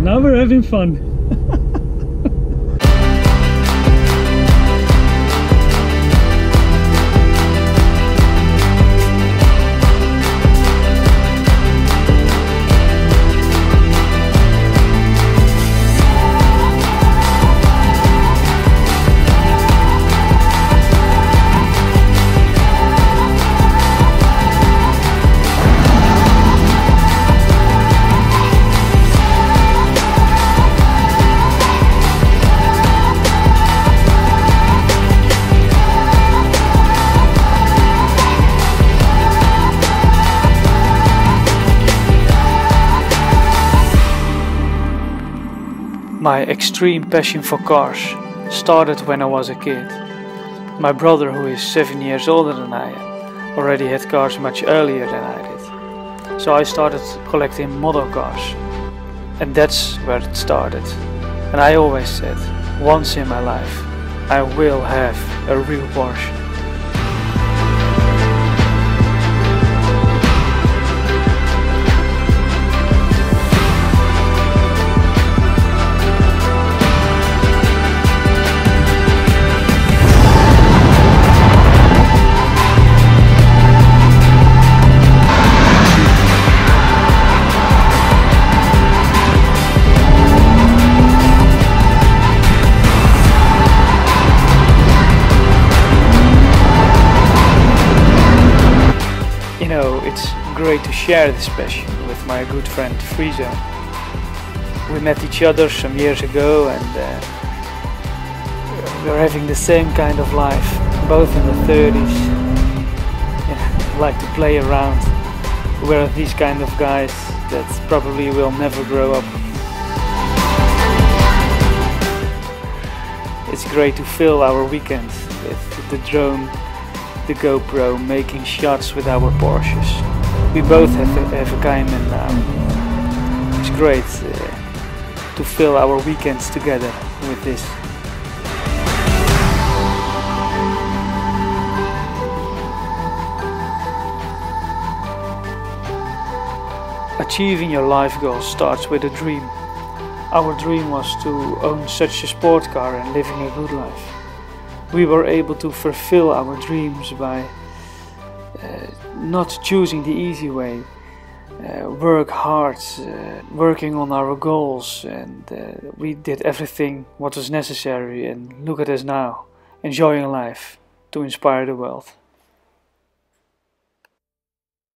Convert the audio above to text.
now we're having fun. My extreme passion for cars started when I was a kid. My brother, who is 7 years older than I am, already had cars much earlier than I did. So I started collecting model cars. And that's where it started. And I always said, once in my life, I will have a real Porsche. You know, it's great to share this passion with my good friend Friso. We met each other some years ago and we're having the same kind of life, both in the 30s. Yeah, like to play around. We're these kind of guys that probably will never grow up. It's great to fill our weekends with the drone, the GoPro, making shots with our Porsches. We both have a Cayman now. It's great to fill our weekends together with this. Achieving your life goals starts with a dream. Our dream was to own such a sports car and living a good life. We were able to fulfill our dreams by not choosing the easy way, work hard, working on our goals, and we did everything what was necessary, and look at us now, enjoying life to inspire the world.